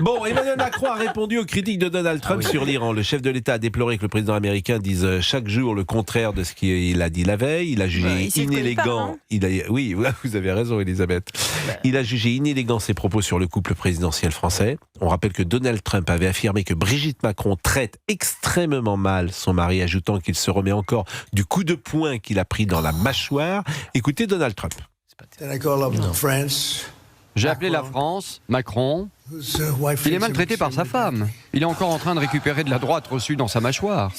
Bon, Emmanuel Macron a répondu aux critiques de Donald Trump sur l'Iran. Le chef de l'État a déploré que le président américain dise chaque jour le contraire de ce qu'il a dit la veille. Il a jugé inélégant. Oui, vous avez raison, Elisabeth. Il a jugé inélégant ses propos sur le couple présidentiel français. On rappelle que Donald Trump avait affirmé que Brigitte Macron traite extrêmement mal son mari, ajoutant qu'il se remet encore du coup de poing qu'il a pris dans la mâchoire. Écoutez Donald Trump. J'ai appelé la France, Macron. Il est maltraité par sa femme. Il est encore en train de récupérer de la droite reçue dans sa mâchoire.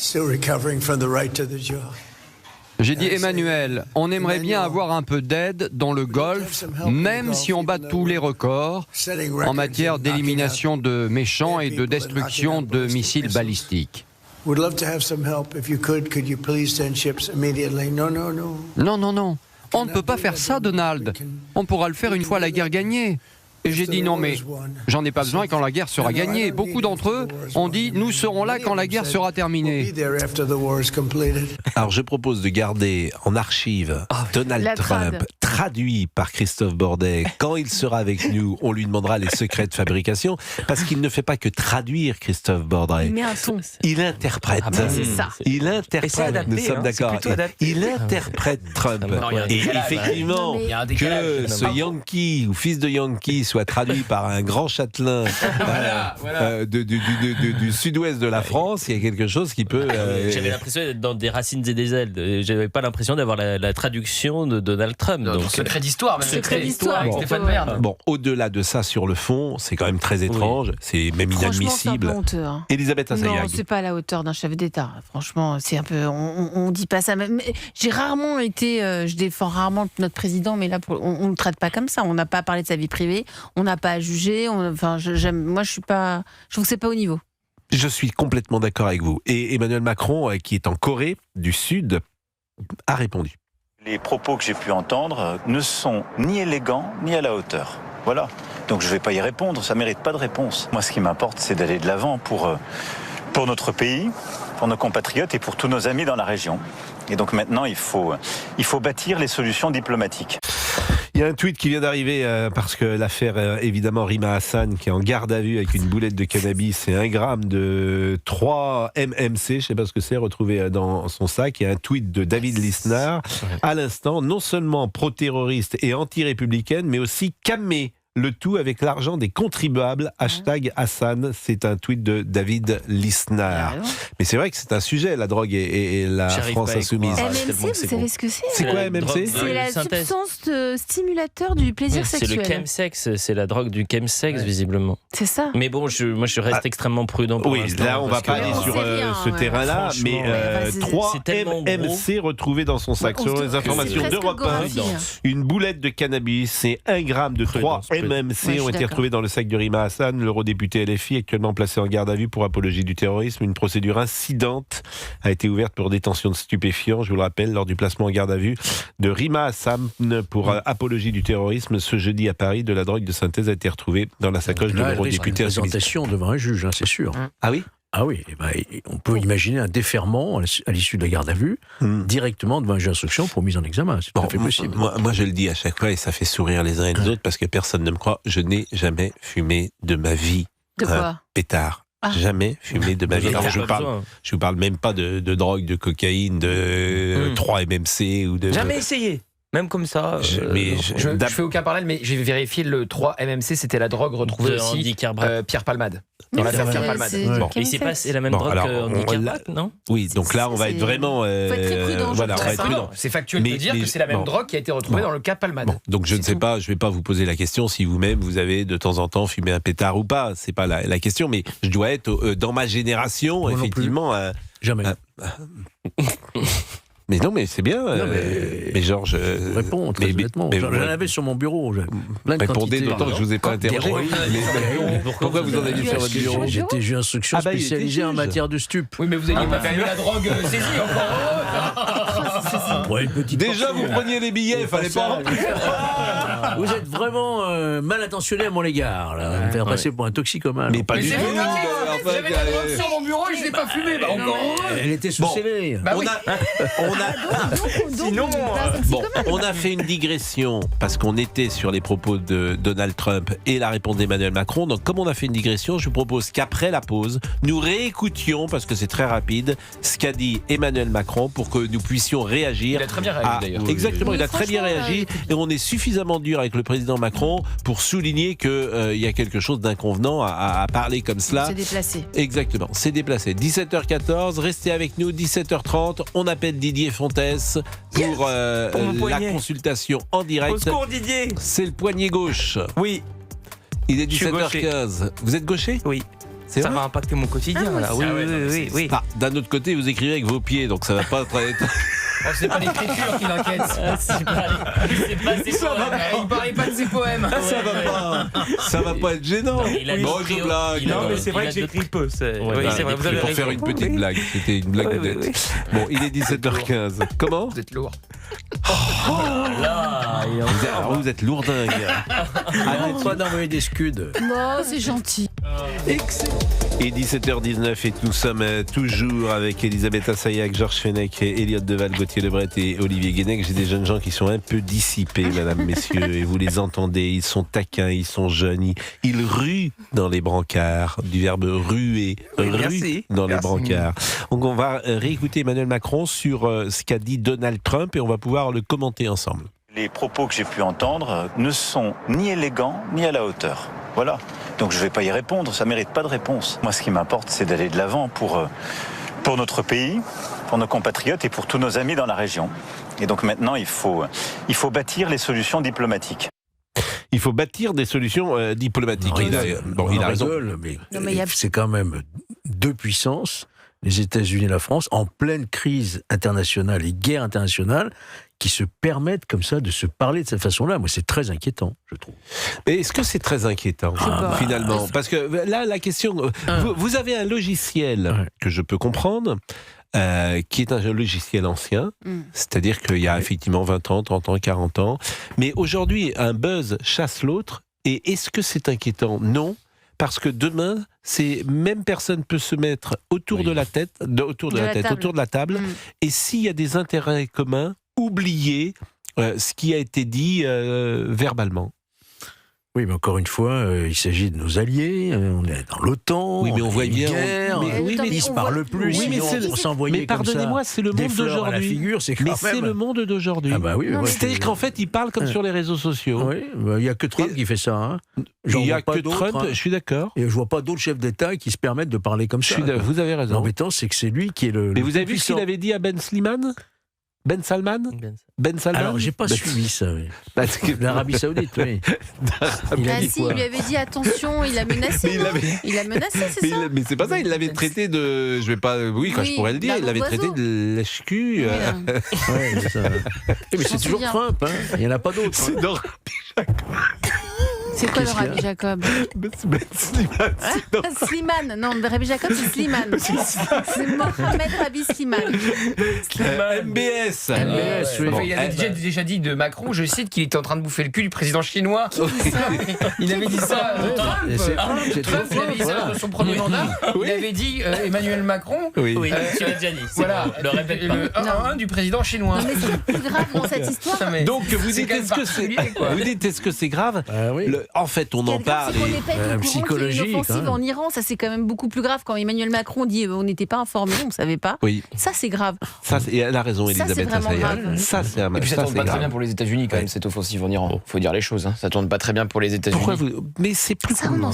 J'ai dit, Emmanuel, on aimerait bien avoir un peu d'aide dans le Golfe, même si on bat tous les records en matière d'élimination de méchants et de destruction de missiles balistiques. Non. On ne peut pas faire ça, Donald. On pourra le faire une fois la guerre gagnée. Et j'ai dit non, mais j'en ai pas besoin quand la guerre sera gagnée. Beaucoup d'entre eux ont dit nous serons là quand la guerre sera terminée. Alors je propose de garder en archive Donald Trump traduit par Christophe Bordet. Quand il sera avec nous, on lui demandera les secrets de fabrication, parce qu'il ne fait pas que traduire Christophe Bordet. Il met un ton. Il interprète. C'est ça. Il interprète. Nous sommes d'accord. Il interprète Trump. Et effectivement, que ce Yankee ou fils de Yankee soit traduit par un grand châtelain du sud-ouest de la France, il y a quelque chose qui peut... J'avais l'impression d'être dans des racines et des ailes. J'avais pas l'impression d'avoir la traduction de Donald Trump. Donc secret d'histoire, même. Secret d'histoire avec Stéphane Bern. Bon, au-delà de ça, sur le fond, c'est quand même très étrange. C'est même inadmissible. C'est un peu honteux, hein. Elisabeth Assayag. Non, c'est pas à la hauteur d'un chef d'État. Franchement, c'est un peu... On dit pas ça. Mais j'ai rarement été... je défends rarement notre président, mais là, on ne le traite pas comme ça. On n'a pas parlé de sa vie privée. On n'a pas à juger. Moi, je suis pas... Je trouve que c'est pas au niveau. Je suis complètement d'accord avec vous. Et Emmanuel Macron, qui est en Corée du Sud, a répondu. Les propos que j'ai pu entendre ne sont ni élégants ni à la hauteur. Voilà. Donc je ne vais pas y répondre, ça ne mérite pas de réponse. Moi, ce qui m'importe, c'est d'aller de l'avant pour notre pays, pour nos compatriotes et pour tous nos amis dans la région. Et donc maintenant, il faut bâtir les solutions diplomatiques. Il y a un tweet qui vient d'arriver parce que l'affaire, évidemment, Rima Hassan, qui est en garde à vue avec une boulette de cannabis et 1 gramme de 3 MMC, je ne sais pas ce que c'est, retrouvé dans son sac. Il y a un tweet de David Lisnard, à l'instant, non seulement pro-terroriste et anti-républicaine, mais aussi camé. Le tout avec l'argent des contribuables. #Hassan, c'est un tweet de David Lisnard. Mais c'est vrai que c'est un sujet, la drogue et la France insoumise. MMC, vous savez ce que c'est? C'est quoi MMC? C'est la substance stimulateur du plaisir sexuel. C'est le chemsex, c'est la drogue du chemsex, visiblement. C'est ça. Mais bon, moi je reste extrêmement prudent pour l'instant. Là on va pas aller sur ce terrain-là, mais 3 MMC retrouvés dans son sac. Selon les informations d'Europe 1, une boulette de cannabis et 1 gramme de 3 MMC ont été retrouvés dans le sac de Rima Hassan, l'eurodéputé LFI, actuellement placé en garde à vue pour apologie du terrorisme. Une procédure incidente a été ouverte pour détention de stupéfiants, je vous le rappelle, lors du placement en garde à vue de Rima Hassan pour apologie du terrorisme. Ce jeudi à Paris, de la drogue de synthèse a été retrouvée dans la sacoche de l'eurodéputé. Une présentation devant un juge, c'est sûr. Ah oui? Ah oui, on peut imaginer un déferment à l'issue de la garde à vue, directement devant un juge d'instruction pour mise en examen. C'est tout à fait possible. Moi, je le dis à chaque fois et ça fait sourire les uns et les autres parce que personne ne me croit. Je n'ai jamais fumé de ma vie. De quoi? Pétard. Jamais fumé de ma vie. Alors, je vous parle même pas de drogue, de cocaïne, de 3 MMC ou de... Jamais essayé. Même comme ça. Je fais aucun parallèle, mais j'ai vérifié le 3 MMC, c'était la drogue retrouvée aussi Pierre Palmade. Dans l'affaire Pierre Palmade. Et c'est la même drogue qu'Andy Carbrac, non? Oui, donc là on va être vraiment... faut être très prudent. Voilà, on va être prudent. C'est factuel de dire que c'est la même drogue qui a été retrouvée dans le cas Palmade. Donc je ne sais pas, je ne vais pas vous poser la question si vous-même vous avez de temps en temps fumé un pétard ou pas. C'est pas la question, mais je dois être dans ma génération, moi effectivement. Jamais. Mais non, mais c'est bien. Mais Georges. Réponds très honnêtement. J'en avais sur mon bureau. Répondez d'autant que je ne vous ai pas interrogé. Pourquoi vous en avez sur votre bureau? J'étais juge d'instruction spécialisé en matière de stup. Oui, mais vous n'aviez pas fait la drogue saisie encore. Déjà, vous preniez les billets, il fallait pas. Vous êtes vraiment mal intentionné à mon égard. Là. Vous me faire passer pour un toxicomane. Mais pas du tout. J'avais la drogue sur mon bureau et je l'ai pas fumé. Bah, encore heureux. Elle était sous CV. Bah oui. Sinon, on a fait une digression parce qu'on était sur les propos de Donald Trump et la réponse d'Emmanuel Macron. Donc, comme on a fait une digression, je vous propose qu'après la pause, nous réécoutions, parce que c'est très rapide, ce qu'a dit Emmanuel Macron pour que nous puissions réagir. Il a très bien réagi d'ailleurs. Exactement, il a très bien réagi et on est suffisamment dur avec le président Macron pour souligner qu'il y a quelque chose d'inconvenant à parler comme cela. C'est déplacé. Exactement, c'est déplacé. 17h14, restez avec nous, 17h30, on appelle Didier Fontès pour la consultation en direct. Au secours, Didier. C'est le poignet gauche. Oui. Il est 17h15. Vous êtes gaucher ? Oui. C'est ça vrai ? va impacter mon quotidien. Ah, là. Oui. Ah, d'un autre côté, vous écrivez avec vos pieds, donc ça va pas très... C'est pas l'écriture qui l'enquête. C'est pas ses poèmes. Il parlait pas de ses poèmes. Ça va pas être gênant. Je blague. Non, mais c'est vrai que j'écris peu. Oui, c'est vrai. Vous avez pour faire une petite blague. C'était une blague de tête. Bon, il est 17h15. Comment ? Vous êtes lourd. Vous êtes lourdingue. Arrête pas d'envoyer des scuds. Oh, c'est gentil. Excellent. Et 17h19 et nous sommes toujours avec Elisabeth Assayag, Georges Fenech, Elliott Deval, Gauthier Lebret et Olivier Guénec. J'ai des jeunes gens qui sont un peu dissipés, mesdames, messieurs, et vous les entendez, ils sont taquins, ils sont jeunes, ils ruent dans les brancards, du verbe ruer, dans les brancards. Donc on va réécouter Emmanuel Macron sur ce qu'a dit Donald Trump et on va pouvoir le commenter ensemble. Les propos que j'ai pu entendre ne sont ni élégants ni à la hauteur. Voilà. Donc je ne vais pas y répondre, ça ne mérite pas de réponse. Moi, ce qui m'importe, c'est d'aller de l'avant pour notre pays, pour nos compatriotes et pour tous nos amis dans la région. Et donc maintenant, il faut bâtir les solutions diplomatiques. Il faut bâtir des solutions diplomatiques. Il a raison. Mais c'est quand même deux puissances, les États-Unis et la France, en pleine crise internationale et guerre internationale, qui se permettent comme ça de se parler de cette façon-là. Moi, c'est très inquiétant, je trouve. Mais est-ce que c'est très inquiétant, finalement ? Parce que là, la question... Vous avez un logiciel que je peux comprendre, qui est un logiciel ancien, c'est-à-dire qu'il y a effectivement 20 ans, 30 ans, 40 ans. Mais aujourd'hui, un buzz chasse l'autre. Et est-ce que c'est inquiétant ? Non. Parce que demain, ces mêmes personnes peuvent se mettre autour de la table. Et s'il y a des intérêts communs, oublier ce qui a été dit verbalement. Oui, mais encore une fois, il s'agit de nos alliés, on est dans l'OTAN, oui, mais on voit bien, ils ne se parlent plus, on s'envoyait comme ça. Mais pardonnez-moi, c'est le monde d'aujourd'hui. C'est le monde d'aujourd'hui. Ah bah oui, c'est-à-dire qu'en fait, ils parlent comme sur les réseaux sociaux. Oui, il n'y a que Trump qui fait ça. Hein. Il n'y a que Trump, je suis d'accord. Et je ne vois pas d'autres chefs d'État qui se permettent de parler comme ça. Vous avez raison. L'embêtant, c'est que c'est lui qui est le. Mais vous avez vu ce qu'il avait dit à Ben Salman ? Alors, j'ai pas suivi ça. Parce que l'Arabie Saoudite, oui. Il lui avait dit attention, il l'a menacé. Il l'a menacé, c'est ça ? Mais c'est pas ça, il l'avait traité de. Je vais pas. Oui, je pourrais le dire, il l'avait traité de lèche-cul. C'est ça. Mais c'est toujours Trump, hein. Il n'y en a pas d'autres. C'est C'est quoi le Rabbi Jacob ? Slimane. Non, Rabbi Jacob, c'est Slimane. C'est Mohamed Rabbi Slimane. MBS. Il avait déjà dit de Macron, je cite, qu'il était en train de bouffer le cul du président chinois. Il avait dit ça. Trump, il avait dit ça dans son premier mandat. Il avait dit Emmanuel Macron. Oui, tu l'as déjà dit. Voilà, le 1-1 du président chinois. Non, mais c'est plus grave dans cette histoire. Donc vous dites, est-ce que c'est grave ? En fait, on en parle. On n'est pas psychologique. Une offensive en Iran, ça c'est quand même beaucoup plus grave. Quand Emmanuel Macron dit on n'était pas informés, on ne savait pas. Oui. Ça c'est grave. Et elle a raison, Elisabeth Assayag. Ça c'est grave. Et puis ça tourne pas très bien pour les États-Unis quand même cette offensive en Iran. Faut dire les choses. Ça tourne pas très bien pour les États-Unis. Mais c'est plus commun.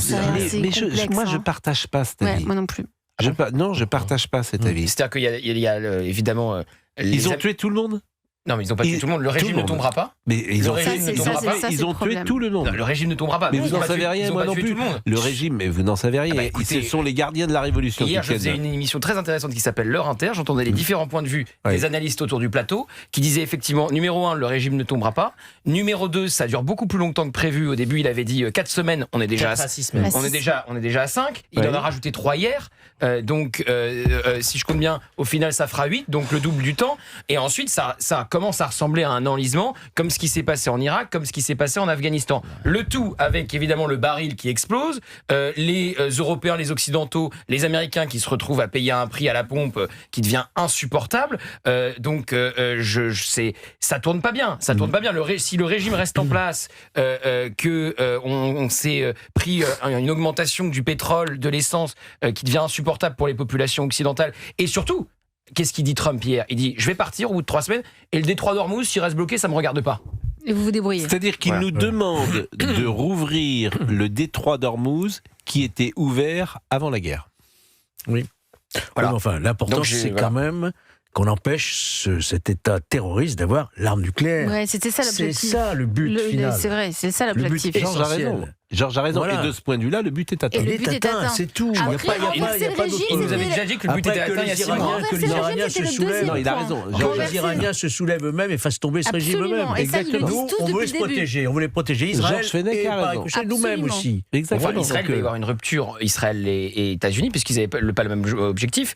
Moi je partage pas cet avis. Moi non plus. Je partage pas cet avis. C'est-à-dire qu'il y a évidemment. Ils ont tué tout le monde ? Non, mais ils n'ont pas tué tout le monde. Le régime ne tombera pas. Mais ils ont tué tout le monde. Le régime ne tombera pas. Mais vous n'en savez rien, moi non plus. Le régime, mais vous n'en savez rien. Ce sont les gardiens de la révolution. Hier, je faisais une émission très intéressante qui s'appelle L'heure inter. J'entendais les différents points de vue des analystes autour du plateau qui disaient effectivement, numéro 1, le régime ne tombera pas. Numéro 2, ça dure beaucoup plus longtemps que prévu. Au début, il avait dit 4 semaines. On est déjà à 6 semaines. On est déjà à 5. Il en a rajouté 3 hier. Donc, si je compte bien, au final, ça fera 8. Donc, le double du temps. Et ensuite, ça a commence à ressembler à un enlisement, comme ce qui s'est passé en Irak, comme ce qui s'est passé en Afghanistan. Le tout avec évidemment le baril qui explose, les Européens, les Occidentaux, les Américains qui se retrouvent à payer un prix à la pompe qui devient insupportable. Donc ça tourne pas bien. Ça tourne pas bien. Si le régime reste en place, on s'est pris une augmentation du pétrole, de l'essence, qui devient insupportable pour les populations occidentales, et surtout, qu'est-ce qu'il dit Trump hier ? Il dit « Je vais partir au bout de 3 semaines et le détroit d'Ormuz, s'il reste bloqué, ça me regarde pas. » Et vous vous débrouillez. C'est-à-dire qu'il nous demande de rouvrir le détroit d'Ormuz qui était ouvert avant la guerre. Oui. Voilà. Oui, enfin, l'important, c'est quand même qu'on empêche cet État terroriste d'avoir l'arme nucléaire. Ouais, c'était ça l'objectif. C'est ça le but final. C'est vrai, c'est ça l'objectif. Georges a raison. Voilà. Et de ce point de vue-là, le but est atteint. Et le but est atteint, c'est tout. Après, il n'y a pas d'autre. Il nous avait déjà dit que le but était atteint il y a 6 mois. Que les Iraniens se soulèvent. Non, il a raison. Les Iraniens se soulèvent eux-mêmes et fassent tomber ce régime eux-mêmes. Exactement. Nous, on veut se protéger. On voulait protéger Israël et chez nous-mêmes aussi. Exactement. Enfin, Israël va y avoir une rupture, Israël et États-Unis, puisqu'ils n'avaient pas le même objectif.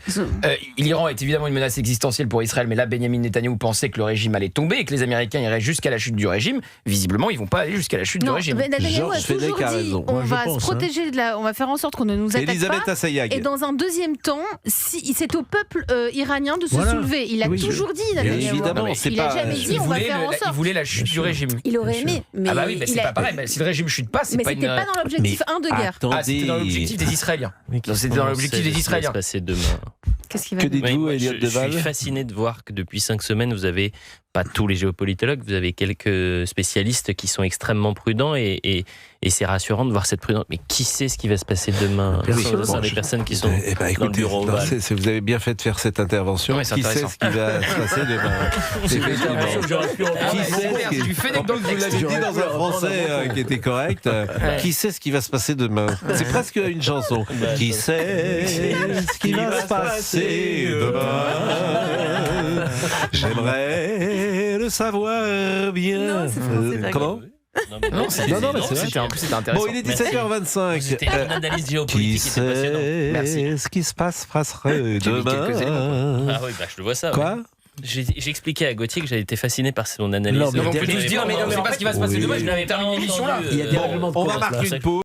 L'Iran est évidemment une menace existentielle pour Israël, mais là, Benjamin Netanyahou pensait que le régime allait tomber et que les Américains iraient jusqu'à la chute du régime. Visiblement, ils ne vont pas aller jusqu'à la chute du régime. Netanyahou a toujours dit on va se protéger on va faire en sorte qu'on ne nous attaque pas. Assayag. Et dans un deuxième temps, c'est au peuple iranien de se soulever. Il a toujours dit, évidemment, il n'a jamais dit on va faire en sorte. Il voulait la chute du régime. Il aurait aimé. Mais oui, mais c'est pas pareil. Si le régime chute pas, c'est pas une. Mais c'était pas dans l'objectif 1 de guerre. C'était dans l'objectif des Israéliens. C'était dans l'objectif des Israéliens. Passer demain. Qu'est-ce qui va Que dites-vous, Elliot Deval ? Je suis fasciné de voir que depuis 5 semaines, vous avez pas tous les géopolitologues, vous avez quelques spécialistes qui sont extrêmement prudents et c'est rassurant de voir cette prudence. Mais qui sait ce qui va se passer demain ? Ce sont des personnes qui sont dans le bureau ovale. Vous avez bien fait de faire cette intervention. Oui, qui sait ce qui va se passer demain ? Tu fais des vous l'avez dit dans un français qui était correct. Qui sait ce qui va se passer demain ? C'est presque une chanson. Qui sait ce qui va se passer demain ? J'aimerais le savoir bien. Comment ? Non, c'était intéressant. Bon, il est 17h25. C'était une analyse géopolitique Qui qui était passionnante. Merci. ce qui se passerait demain ? Ah oui, je le vois ça. Quoi ? J'ai expliqué à Gauthier que j'avais été fasciné par son analyse. Non, mais on peut tous dire, mais on ne sait pas ce qui va se passer demain. Je n'avais pas une émission là. Il y a des règlements de compte. On va marquer une pause.